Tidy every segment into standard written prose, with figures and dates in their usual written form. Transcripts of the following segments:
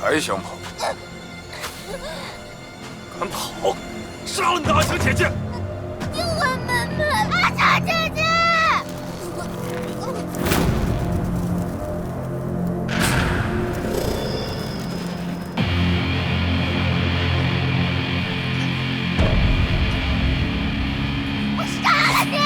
还想跑？敢跑，杀了你的阿强姐姐！救我妹妹，阿强姐姐！我杀了你！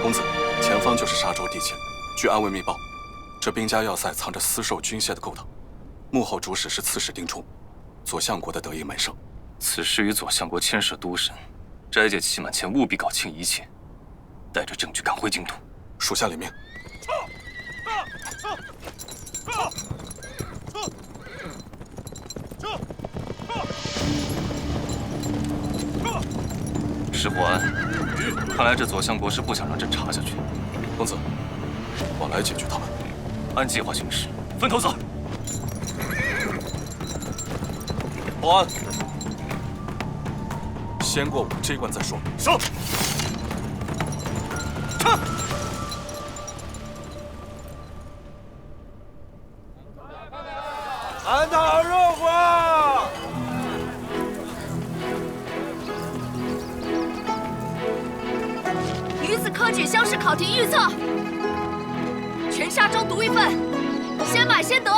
公子，前方就是沙州地界。据暗卫密报，这兵家要塞藏着私授军械的勾当，幕后主使是刺史丁冲，左相国的得意门生。此事与左相国牵涉都审，斋戒期满前务必搞清一切，带着证据赶回京都。属下领命。石火安，看来这左相国是不想让朕查下去。公子，我来解决他们。按计划行事，分头走。保安，先过我这关再说。是。安好肉花。女子科举乡试考题预测，全沙州独一份，先买先得。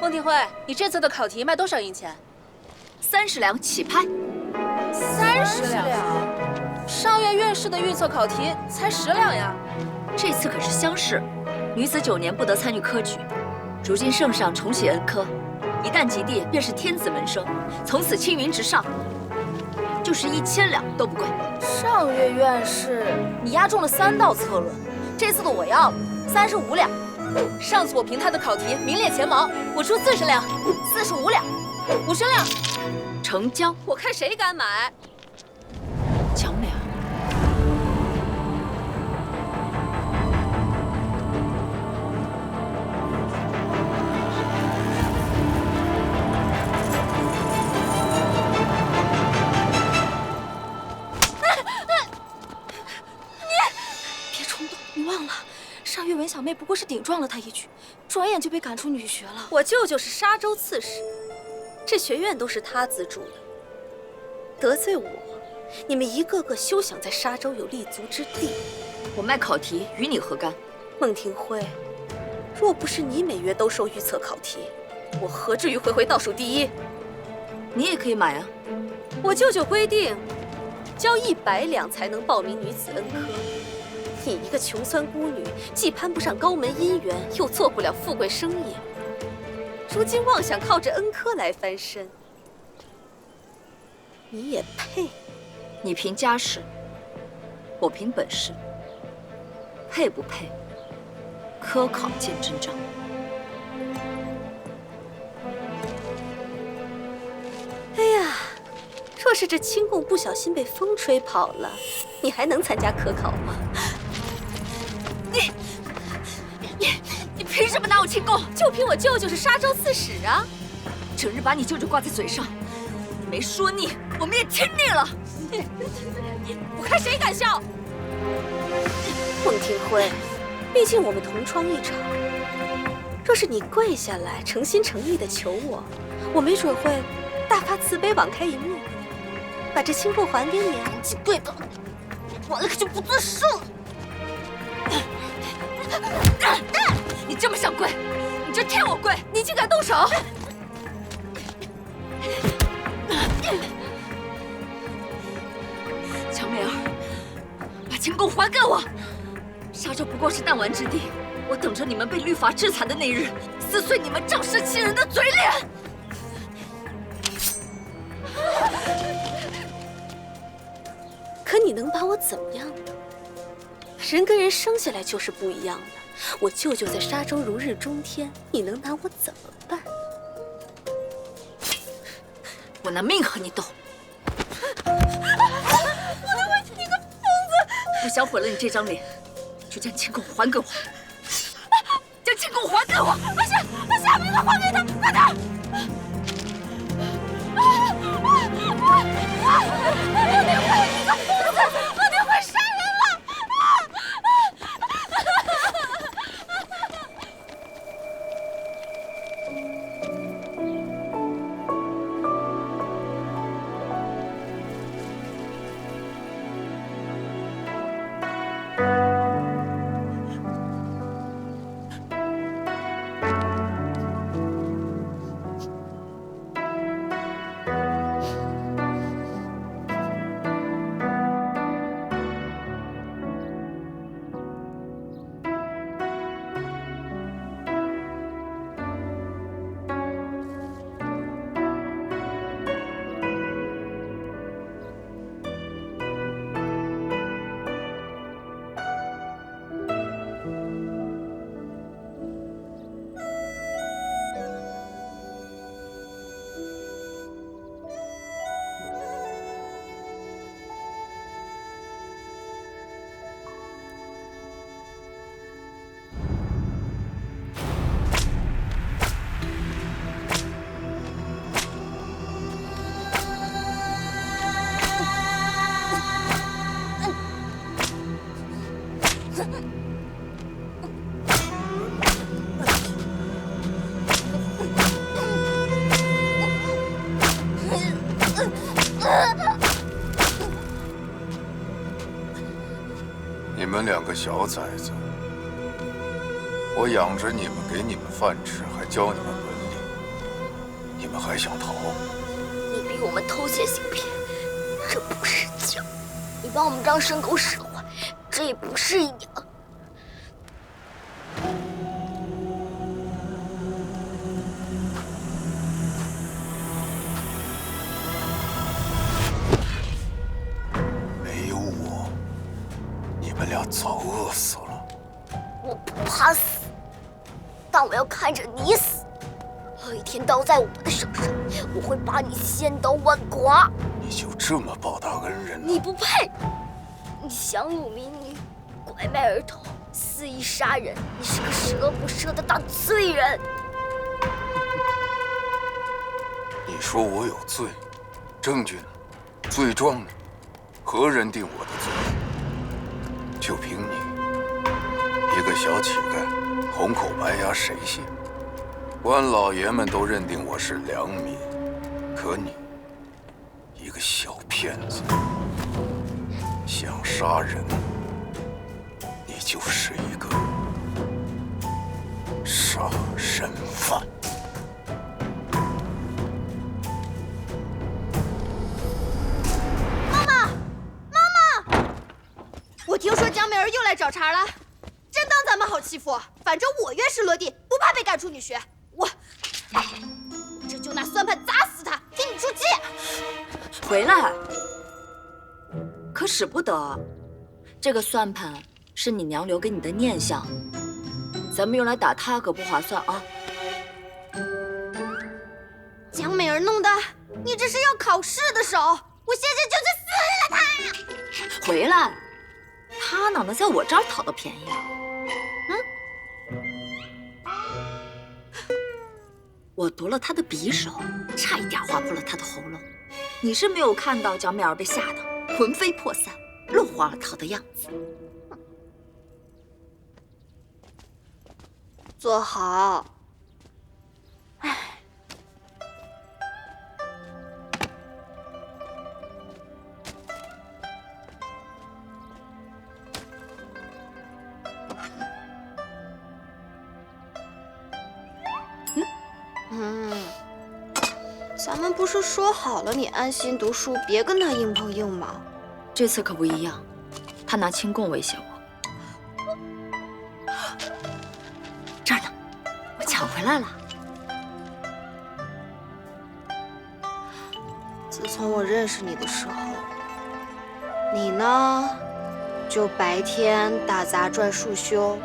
孟庭辉，你这次的考题卖多少银钱？30两起拍。30两？上月院试的预测考题才10两呀。这次可是乡试，女子9年不得参与科举。如今圣上重启恩科，一旦及第，便是天子门生，从此青云直上。就是1000两都不贵。上月院试你押中了3道策论，这次的我要了35两。上次我凭他的考题名列前茅，我出40两，45两，50两，成交。我看谁敢买。2两。上月文小妹不过是顶撞了他一句，转眼就被赶出女学了。我舅舅是沙州刺史，这学院都是他资助的。得罪我，你们一个个休想在沙州有立足之地。我卖考题与你何干？孟庭辉，若不是你每月都收预测考题，我何至于回回倒数第一？你也可以买啊。我舅舅规定，交100两才能报名女子恩科。你一个穷酸孤女，既攀不上高门姻缘，又做不了富贵生意，如今妄想靠着恩科来翻身，你也配？你凭家世，我凭本事，配不配？科考见真章。哎呀，若是这清供不小心被风吹跑了，你还能参加科考吗？你凭什么拿我清供？就凭我舅舅是沙州刺史啊！整日把你舅舅挂在嘴上，你没说腻，我们也听腻了。我看谁敢笑！孟庭辉，毕竟我们同窗一场，若是你跪下来诚心诚意地求我，我没准会大发慈悲网开一面，把这清供还给你啊！你跪的，完了可就不作数了。你这么想跪，你就替我跪，你竟敢动手！乔美儿，把清供还给我！沙州不过是弹丸之地，我等着你们被律法制裁的那日，撕碎你们仗势欺人的嘴脸！可你能把我怎么样呢？人跟人生下来就是不一样的。我舅舅在沙州如日中天，你能拿我怎么办？我拿命和你斗！我能为你个疯子！不想毁了你这张脸，就将清供还给我！将清供还给我！不是，把下面的还给他，快点！孟庭辉，你个疯子！孟庭辉杀人了！你们两个小崽子，我养着你们，给你们饭吃，还教你们本领，你们还想逃？你逼我们偷窃行骗，这不是教；你把我们当牲口使唤，这也不是养。没有我，你们俩早饿死了。我不怕死，但我要看着你死。有一天刀在我的手上，我会把你千刀万剐。你就这么报答恩人了？你不配！你降辱民女，拐卖儿童，肆意杀人，你是个十恶不赦的大罪人。你说我有罪，证据呢？罪状呢？何人定我的罪？就凭你，一个小乞丐，红口白牙，谁信？官老爷们都认定我是良民，可你，一个小骗子，想杀人，你就是一个杀人犯！我听说江美儿又来找茬了，真当咱们好欺负？反正我院士落地，不怕被赶出女学。我这就拿算盘砸死他，替你出气。回来，可使不得。这个算盘是你娘留给你的念想，咱们用来打他可不划算啊。江美儿弄的，你这是要考试的手，我现在就去撕了他！回来，他哪能在我这儿讨到便宜啊？我夺了他的匕首，差一点划破了他的喉咙。你是没有看到蒋美儿被吓得魂飞魄散、落荒而逃的样子。坐好。唉。咱们不是说好了你安心读书，别跟他硬碰硬吗？这次可不一样，他拿清供威胁我。这儿呢，我抢回来了。自从我认识你的时候，你呢，就白天打杂赚束修，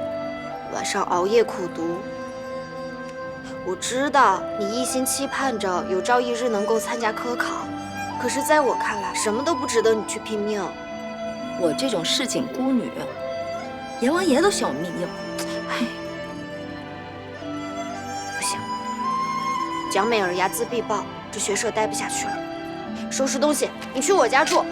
晚上熬夜苦读。我知道你一心期盼着有朝一日能够参加科考，可是在我看来，什么都不值得你去拼命。我这种市井孤女，阎王爷都嫌我命硬。唉，不行，蒋美儿睚眦必报，这学社待不下去了。收拾东西，你去我家住。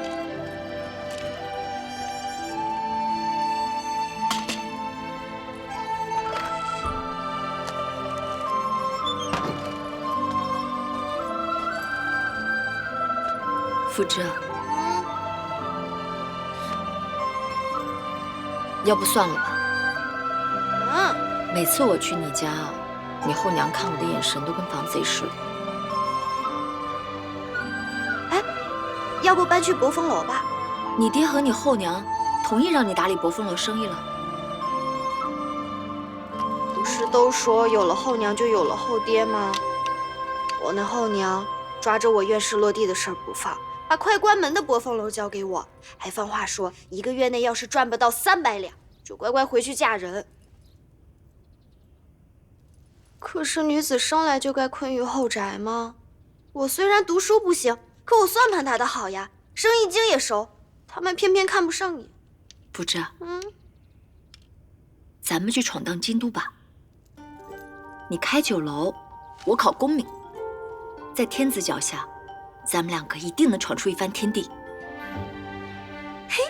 福芝，要不算了吧。每次我去你家，你后娘看我的眼神都跟防贼似的。哎，要不搬去博丰楼吧？你爹和你后娘同意让你打理博丰楼生意了？不是都说有了后娘就有了后爹吗？我那后娘抓着我院士落地的事儿不放。把快关门的博丰楼交给我，还放话说1个月内要是赚不到300两，就乖乖回去嫁人。可是女子生来就该困于后宅吗？我虽然读书不行，可我算盘打得好呀，生意经也熟，他们偏偏看不上眼。福芝，咱们去闯荡京都吧。你开酒楼，我考功名，在天子脚下。咱们两个一定能闯出一番天地。嘿，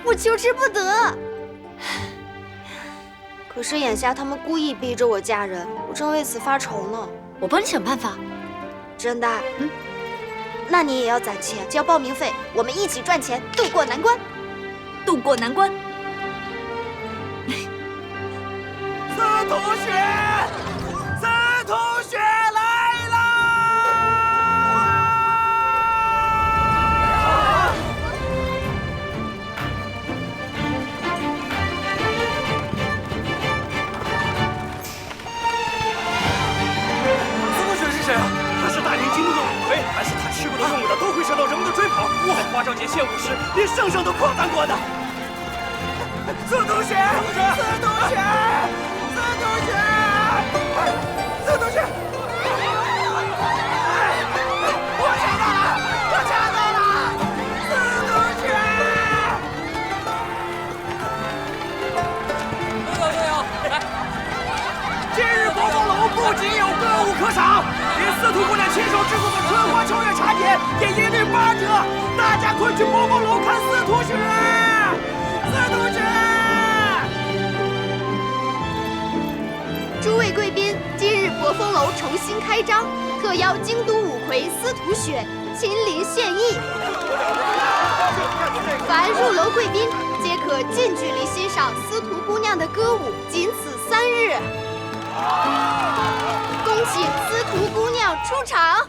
我求之不得。可是眼下他们故意逼着我嫁人，我正为此发愁呢。我帮你想办法。真的？那你也要攒钱，交报名费，我们一起赚钱，渡过难关。渡过难关。司徒雪，司徒雪来啦！大连京都的五魁，凡是他吃过的用过的，都会受到人们的追捧。在花朝节献舞时，连圣上都夸赞过的。司徒雪，司徒雪，司徒雪，司徒雪！我抢到了，我抢到了！司徒雪！都有，来！今日博丰楼不仅有歌舞可赏。连司徒姑娘亲手制作的春花秋月茶点也一律8折，大家快去博丰楼看司徒雪！司徒雪！诸位贵宾，今日博丰楼重新开张，特邀京都五魁司徒雪亲临献艺。凡入楼贵宾皆可近距离欣赏司徒姑娘的歌舞，仅此3日。恭请司徒姑娘出场。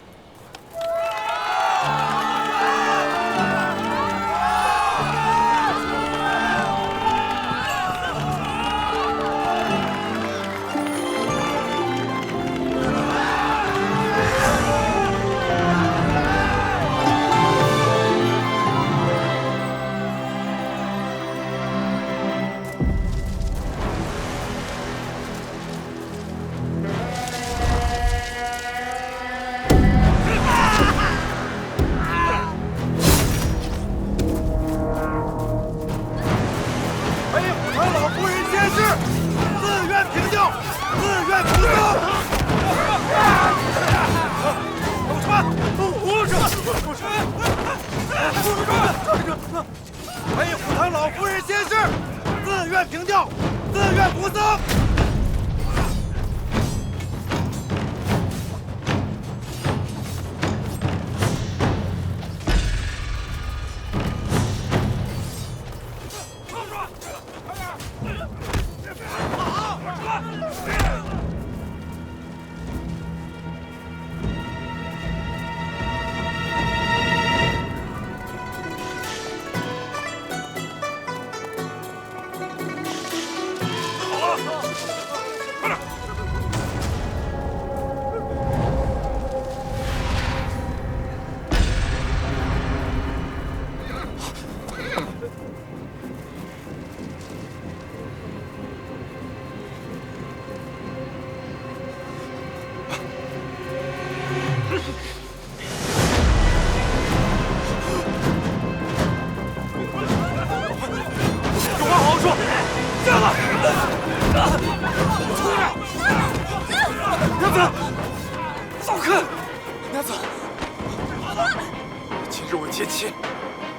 北虎堂老夫人仙逝，自愿平调，自愿扶丧。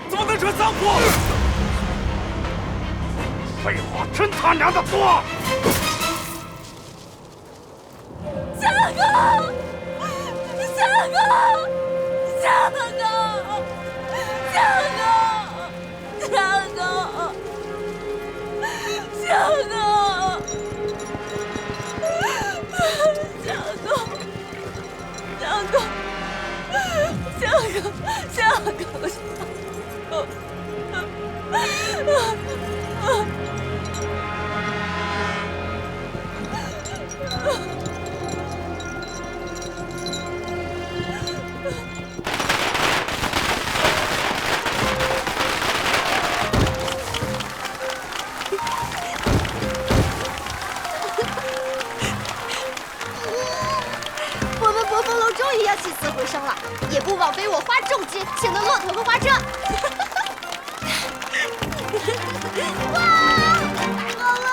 怎么能成丧夫？废话，真他娘的多！夏哥，夏哥，夏哥，夏哥，夏哥，夏哥，夏哥，夏哥。我们博风楼终于要起死回生了，也不枉费我花重金请的骆驼和花车。哇，太好了！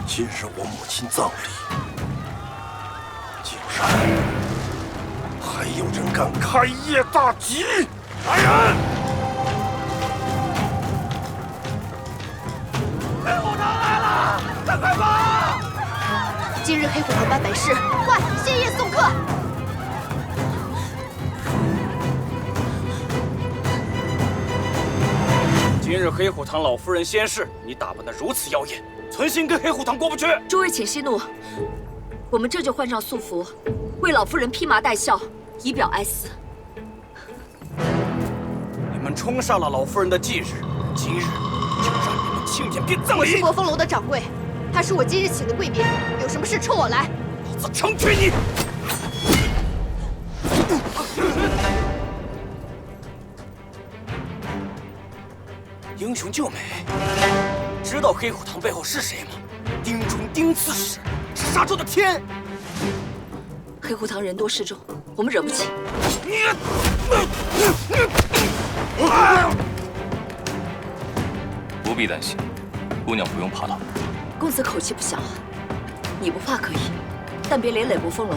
今日我母亲葬礼，竟然还有人敢开业大吉！来人！黑虎堂来了，快跑！今日黑虎堂办白事，快谢业送客！今日黑虎堂老夫人仙逝，你打扮得如此妖艳，存心跟黑虎堂过不去。诸位请息怒，我们这就换上素服，为老夫人披麻戴孝，以表哀思。你们冲杀了老夫人的忌日，今日就让你们亲眼变葬礼。我是博风楼的掌柜，她是我今日请的贵宾，有什么事冲我来。老子成全你！英雄救美，知道黑虎堂背后是谁吗？丁冲丁刺史是沙州的天。黑虎堂人多势众，我们惹不起。不必担心，姑娘不用怕他。公子口气不小啊，你不怕可以，但别连累博风楼。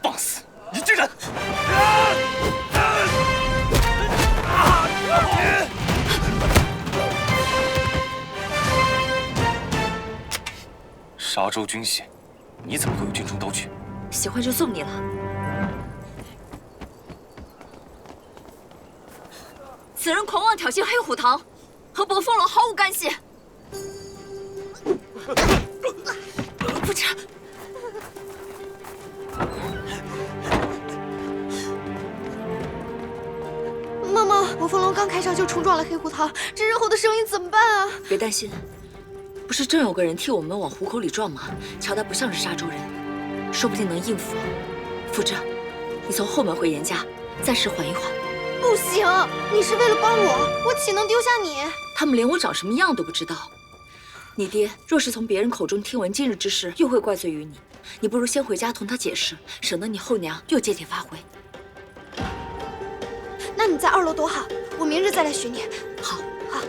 放肆！你这人！沙州军械，你怎么会有军中刀具？喜欢就送你了。此人狂妄挑衅黑虎堂，和博风楼毫无干系。不成。 妈妈，博风楼刚开场就冲撞了黑虎堂，这日后的生意怎么办啊？别担心，不是正有个人替我们往虎口里撞吗？瞧他不像是沙州人，说不定能应付。傅哲，你从后门回严家，暂时缓一缓。不行，你是为了帮我，我岂能丢下你？他们连我长什么样都不知道。你爹若是从别人口中听闻今日之事，又会怪罪于你。你不如先回家同他解释，省得你后娘又借题发挥。 那你在2楼躲好，我明日再来寻你。好，好。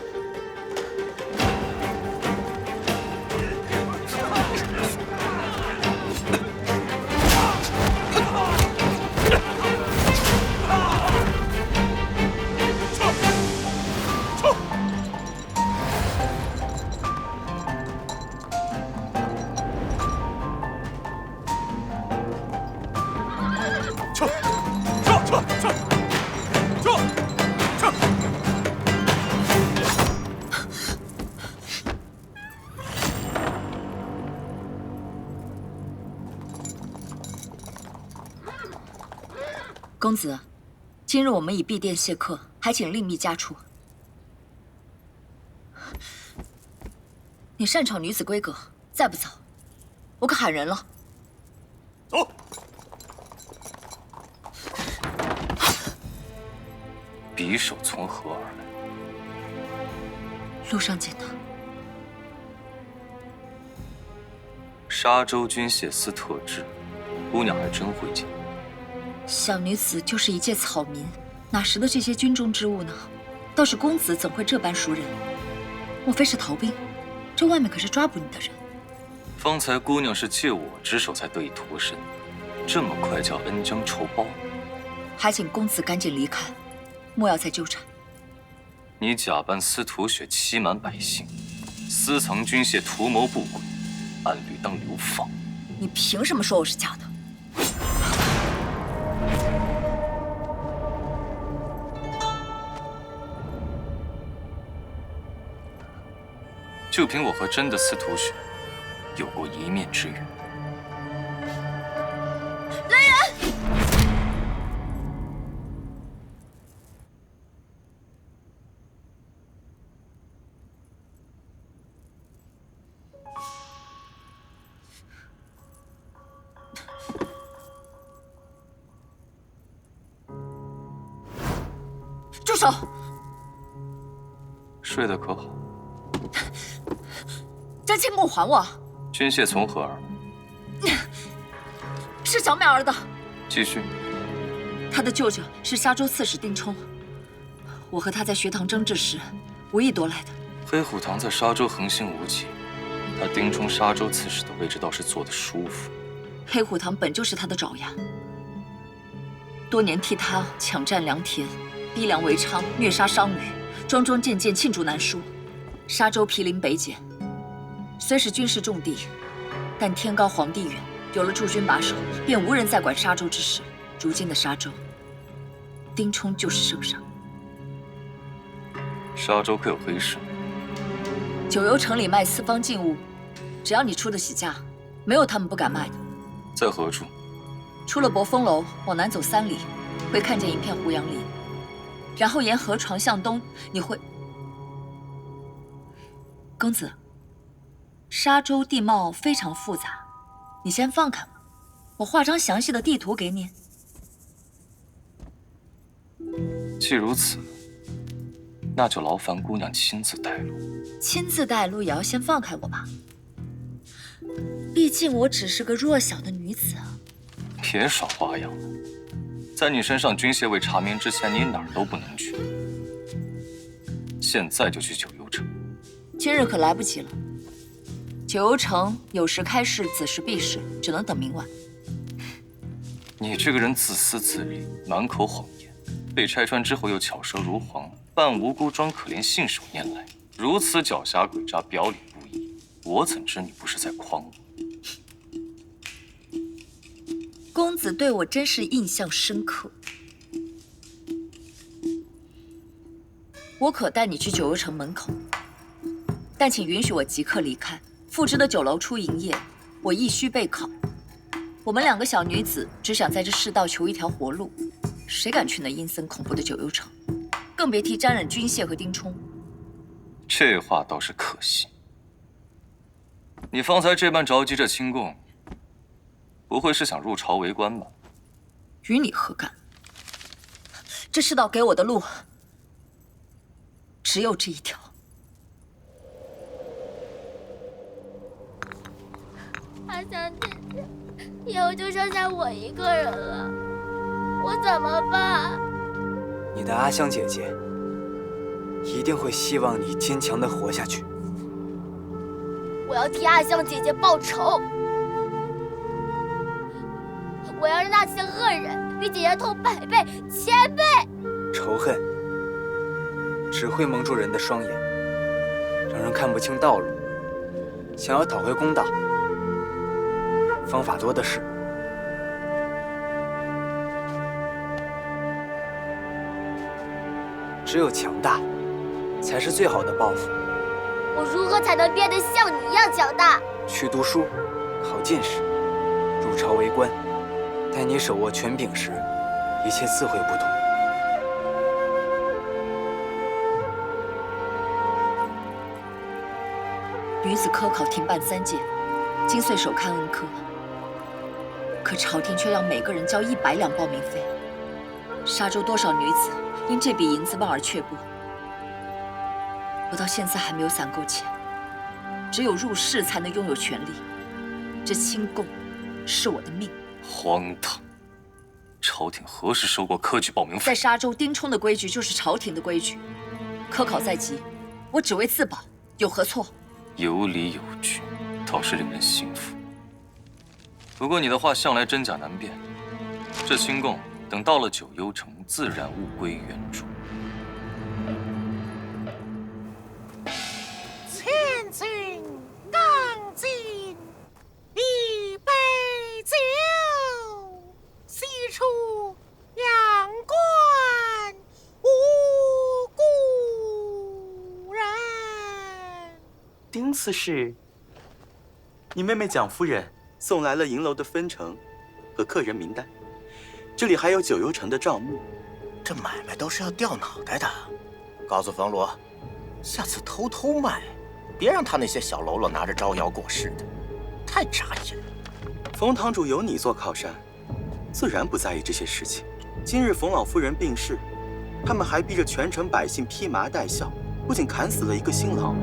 公子，今日我们已闭店谢客，还请另觅家处。你擅闯女子闺阁，再不走，我可喊人了。走。匕首从何而来？路上捡的。沙州军械司特制，姑娘还真会捡。 小女子就是一介草民，哪识得这些军中之物呢？倒是公子怎会这般熟人？莫非是逃兵？这外面可是抓捕你的人。方才姑娘是借我之手才得以脱身，这么快就要恩将仇报？还请公子赶紧离开，莫要再纠缠。你假扮司徒雪欺瞒百姓，私藏军械，图谋不轨，按律当流放。你凭什么说我是假的？ 就凭我和真的司徒雪有过一面之缘。来人！住手！睡得可好？ 将青木还我！军械从何而来？是小淼儿的。继续。他的舅舅是沙州刺史丁冲，我和他在学堂争执时，无意夺来的。黑虎堂在沙州横行无忌，他丁冲沙州刺史的位置倒是坐得舒服。黑虎堂本就是他的爪牙，多年替他抢占良田，逼良为娼，虐杀商女，桩桩件件罄竹难书。沙州毗邻北检。 虽是军事重地，但天高皇帝远，有了驻军把守，便无人再管沙州之事。如今的沙州，丁冲就是圣上。沙州可有黑市？九游城里卖四方禁物，只要你出得起价，没有他们不敢卖的。在何处？出了博风楼，往南走3里，会看见一片胡杨林，然后沿河床向东，你会……公子。 沙州地貌非常复杂，你先放开我画张详细的地图给你。既如此，那就劳烦姑娘亲自带路。亲自带路也要先放开我吧，毕竟我只是个弱小的女子啊。别耍花样了，在你身上军械未查明之前，你哪儿都不能去。现在就去九幽城。今日可来不及了。 九幽城有时开市，子时闭市，只能等明晚。你这个人自私自利，满口谎言，被拆穿之后又巧舌如簧，扮无辜装可怜，信手拈来，如此狡黠诡诈，表里不一，我怎知你不是在诓我？公子对我真是印象深刻。我可带你去九幽城门口，但请允许我即刻离开。复之的酒楼初营业，我亦需备考。我们2个小女子只想在这世道求一条活路，谁敢去那阴森恐怖的九幽城？更别提沾染军械和丁冲。这话倒是可信。你方才这般着急着清供，不会是想入朝为官吧？与你何干？这世道给我的路，只有这一条。阿香姐姐，以后就剩下我一个人了，我怎么办？你的阿香姐姐一定会希望你坚强地活下去。我要替阿香姐姐报仇，我要让那些恶人比姐姐痛100倍、1000倍。仇恨只会蒙住人的双眼，让人看不清道路。想要讨回公道，方法多的是。只有强大，才是最好的报复。我如何才能变得像你一样强大？去读书，考进士，入朝为官。待你手握权柄时，一切自会不同。女子科考停办3届，今岁首堪恩科。可朝廷却要每个人交100两报名费。沙州多少女子因这笔银子望而却步。我到现在还没有攒够钱，只有入仕才能拥有权利。这清供是我的命。荒唐！朝廷何时收过科举报名费？在沙州，丁冲的规矩就是朝廷的规矩。科考在即，我只为自保，有何错？有理有据，倒是令人信服。不过你的话向来真假难辨，这清供等到了九幽城，自然物归原主。千军刚进，1杯酒，西出阳关无故人。丁刺史，你妹妹蒋夫人送来了银楼的分成和客人名单，这里还有九幽城的账目。这买卖都是要掉脑袋的。告诉冯罗，下次偷偷卖，别让他那些小喽啰拿着招摇过市的，太扎眼了。冯堂主有你做靠山，自然不在意这些事情。今日冯老夫人病逝，他们还逼着全城百姓披麻戴孝，不仅砍死了一个新郎，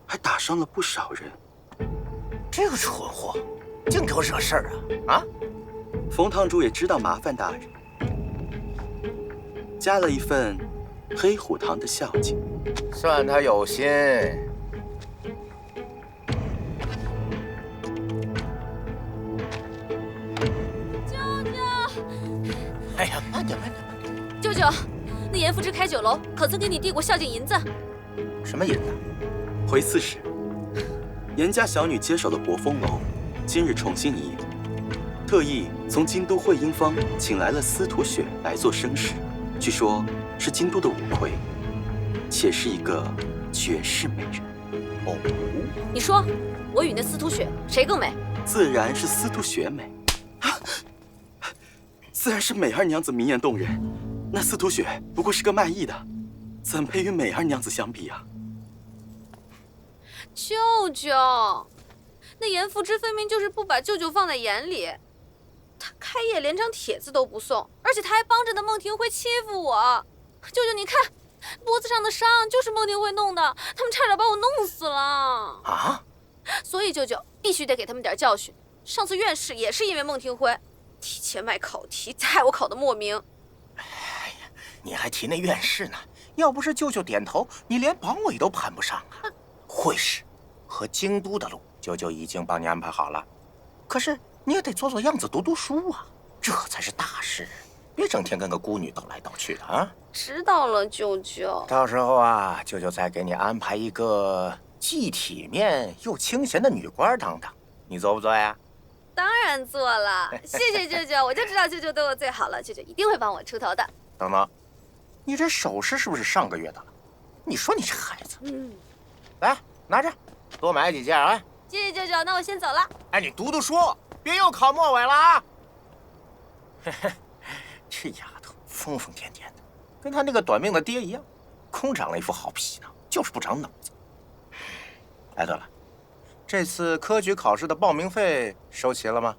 还打伤了不少人。这个蠢货，净给我惹事儿啊！冯堂主也知道麻烦大人，加了一份黑虎堂的孝敬，算他有心。舅舅，哎呀，慢点，慢点，慢点！舅舅，那严复之开酒楼，可曾给你递过孝敬银子？什么银子？回刺史，严家小女接手了博风楼，今日重新营业，特意从京都会阴坊请来了司徒雪来做生事，据说是京都的五魁，且是一个绝世美人。哦，你说，我与那司徒雪谁更美？自然是司徒雪美。自然是美二娘子明艳动人，那司徒雪不过是个卖艺的，怎配与美二娘子相比啊？舅舅，那严复之分明就是不把舅舅放在眼里，他开业连张帖子都不送，而且他还帮着那孟庭辉欺负我。舅舅，你看脖子上的伤就是孟庭辉弄的，他们差点把我弄死了啊！所以舅舅必须得给他们点教训。上次院试也是因为孟庭辉提前卖考题，才害我考得莫名。哎呀，你还提那院士呢？要不是舅舅点头，你连榜尾都攀不上啊！会试和京都的路，舅舅已经帮你安排好了。可是你也得做做样子，读读书啊，这才是大事。别整天跟个孤女斗来斗去的啊！知道了，舅舅。到时候啊，舅舅再给你安排一个既体面又清闲的女官当当，你做不做呀？当然做了，谢谢舅舅，我就知道舅舅对我最好了，舅舅一定会帮我出头的。等等，你这首饰是不是上个月的了？你说你这孩子，来拿着，多买几件啊！谢谢舅舅，那我先走了。哎，你读书，别又考末尾了啊！嘿嘿，这丫头疯疯癫癫的，跟她那个短命的爹一样，空长了一副好皮囊，就是不长脑子。哎，对了，这次科举考试的报名费收齐了吗？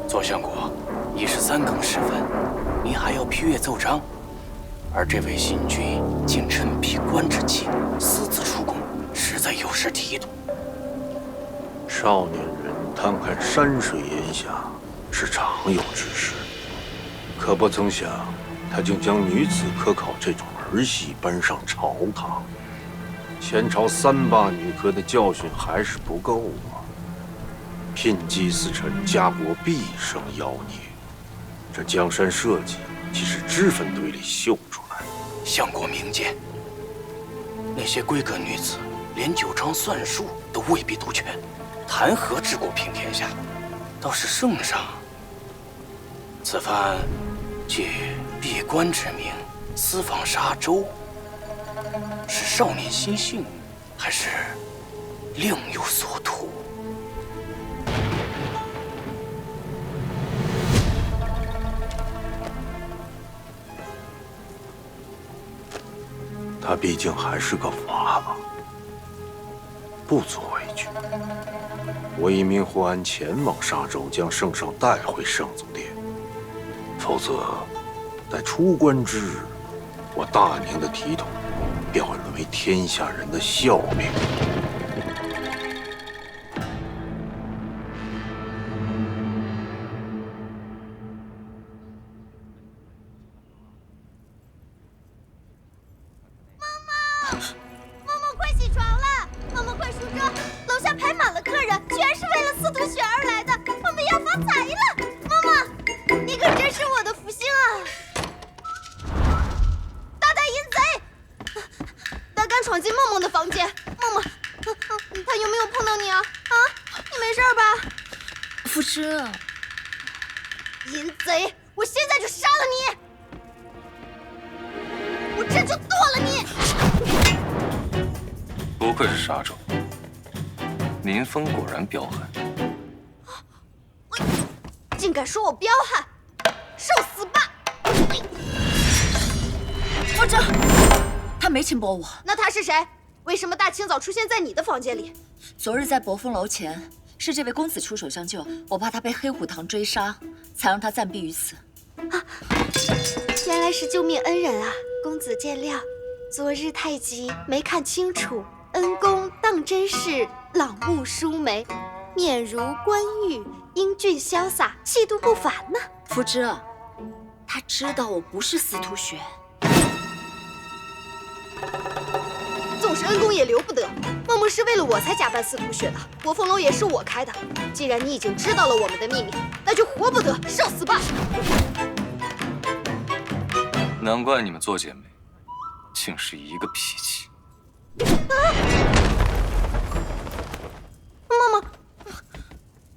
左相国，已是3更时分，你还要批阅奏章，而这位新君竟趁闭关之际私自出宫，实在有失体统。少年人贪看山水烟霞是常有之事，可不曾想他竟将女子科考这种儿戏搬上朝堂。前朝3罢女科的教训还是不够啊！聘姬司臣，家国毕生妖孽，这江山社稷岂是脂粉堆里绣出来？相国明鉴，那些闺阁女子连九章算术都未必读全，谈何治国平天下？倒是圣上，此番借闭关之名私访沙州，是少年心性，还是另有所图？他毕竟还是个娃娃，不足为惧。我已命霍安前往沙州，将圣上带回圣祖殿。否则，在出关之日，我大宁的体统便会沦为天下人的笑柄。闯进梦梦的房间，梦梦，他有没有碰到你啊？啊，你没事吧？夫人，淫贼！我现在就杀了你！我这就剁了你！不愧是沙州，民风果然彪悍。竟敢说我彪悍，受死吧！夫人，他没轻薄我。那他是谁？为什么大清早出现在你的房间里？昨日在博风楼前，是这位公子出手相救，我怕他被黑虎堂追杀，才让他暂避于此。啊，原来是救命恩人啊！公子见谅，昨日太急没看清楚，恩公当真是朗目舒眉，面如冠玉，英俊潇洒，气度不凡呢。夫人，他知道我不是司徒雪。纵使恩公也留不得，梦梦是为了我才假扮司徒雪的，博风楼也是我开的。既然你已经知道了我们的秘密，那就活不得，受死吧！难怪你们做姐妹，竟是一个脾气。梦梦，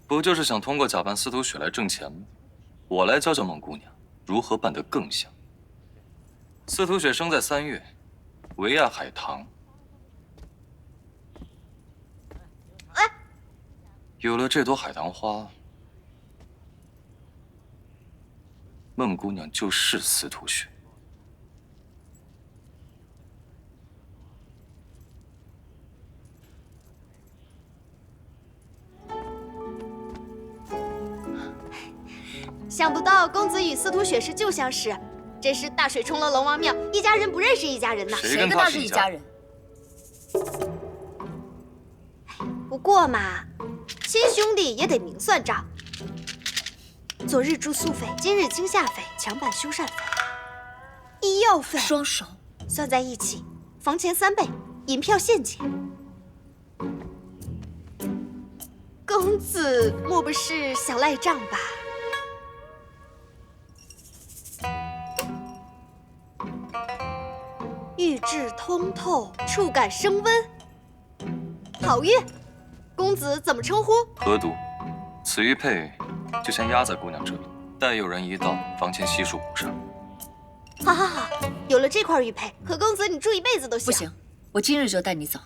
不就是想通过假扮司徒雪来挣钱吗？我来教教孟姑娘如何扮得更像。司徒雪生在3月，维亚海棠。有了这朵海棠花，孟姑娘就是司徒雪。想不到公子与司徒雪是旧相识，真是大水冲了龙王庙，一家人不认识一家人呐。谁跟他是一家人？不过嘛，亲兄弟也得明算账。昨日住宿费，今日惊吓费，墙板修缮费，医药费，双手算在一起，房钱3倍，银票现金。公子莫不是想赖账吧？玉质通透，触感升温。好玉，公子怎么称呼？何毒，此玉佩就先压在姑娘这里，待有人一到，房钱悉数补上。好好好，有了这块玉佩，何公子你住一辈子都行。不行，我今日就带你走。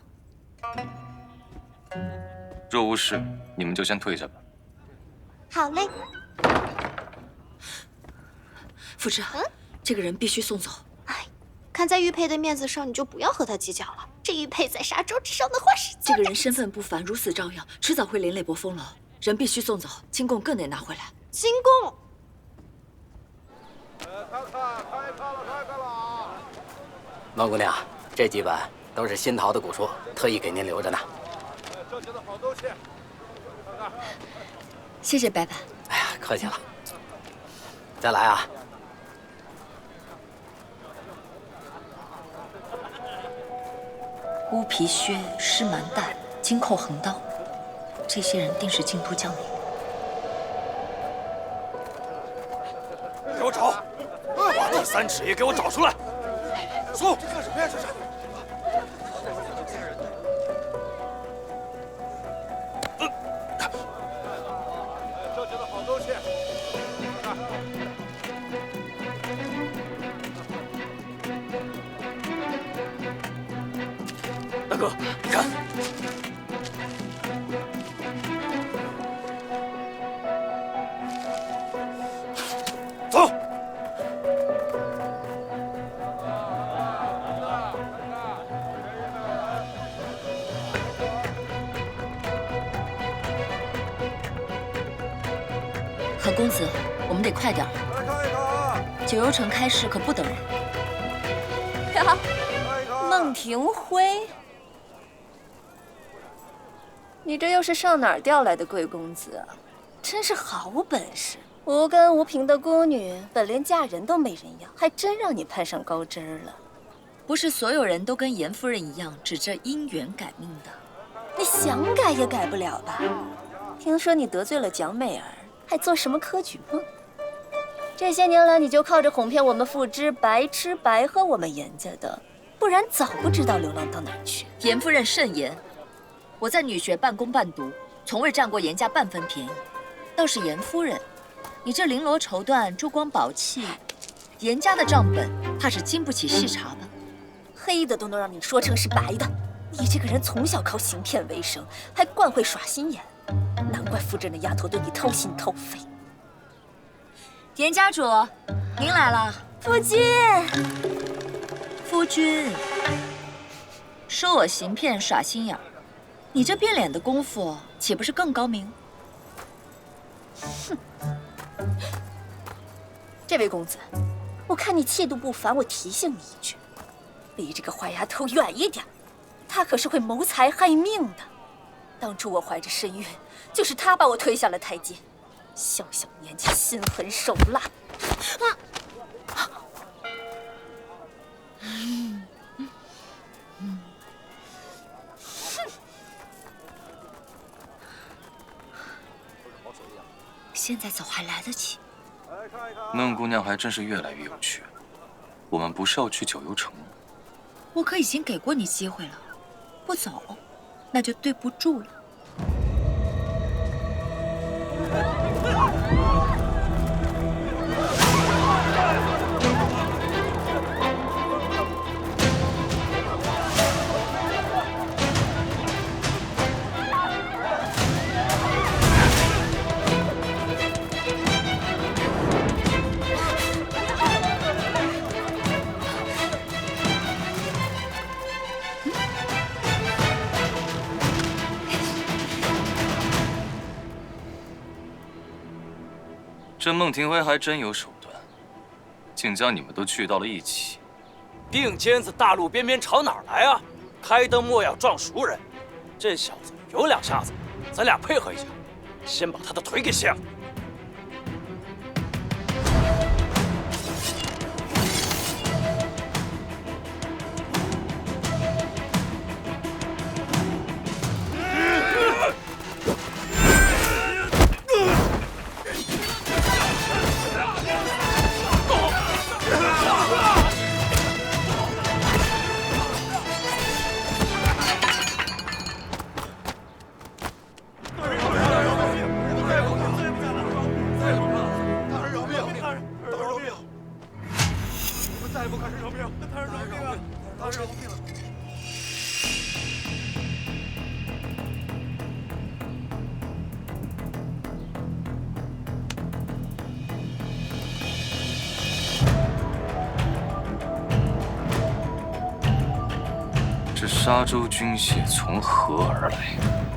若无事，你们就先退下吧。好嘞。夫人，这个人必须送走。看在玉佩的面子上，你就不要和他计较了。这玉佩在沙洲之上的话是……这个人身份不凡，如此招摇，迟早会连累博风楼。人必须送走，金贡更得拿回来。金贡，开了！孟姑娘，这几本都是新淘的古书，特意给您留着呢。这些的好东西，看看。谢谢伯伯。哎呀，客气了。再来啊！乌皮靴、湿蛮带、金扣横刀，这些人定是京都将领。给我找，把第三尺也给我找出来！送！这干什么呀？这是！这些的好东西，大哥，你看，走。韩公子，我们得快点儿。九幽城开市可不等人。孟庭辉，你这又是上哪儿调来的贵公子啊？真是好本事！无根无凭的孤女，本连嫁人都没人要，还真让你攀上高枝了。不是所有人都跟严夫人一样，指着姻缘改命的。你想改也改不了吧？听说你得罪了蒋美儿，还做什么科举梦？这些年来，你就靠着哄骗我们富芝白吃白喝我们严家的，不然早不知道流浪到哪儿去。严夫人慎言，我在女学半工半读，从未占过严家半分便宜。倒是严夫人，你这绫罗绸缎、珠光宝气，严家的账本怕是经不起细查吧？黑的都能让你说成是白的，你这个人从小靠行骗为生，还惯会耍心眼，难怪夫人那丫头对你掏心掏肺。严家主，您来了。夫君，夫君，说我行骗耍心眼儿，你这变脸的功夫岂不是更高明？哼！这位公子，我看你气度不凡，我提醒你一句，离这个坏丫头远一点，她可是会谋财害命的。当初我怀着身孕，就是她把我推下了台阶。小小年纪，心狠手辣。现在走还来得及。孟姑娘还真是越来越有趣了。我们不是要去九幽城吗？我可已经给过你机会了，不走，那就对不住了。这孟庭辉还真有手段，竟将你们都聚到了一起。定尖子大路边边朝哪儿来啊？开灯莫要撞熟人。这小子有两下子，咱俩配合一下，先把他的腿给卸了。这沙洲军械从何而来？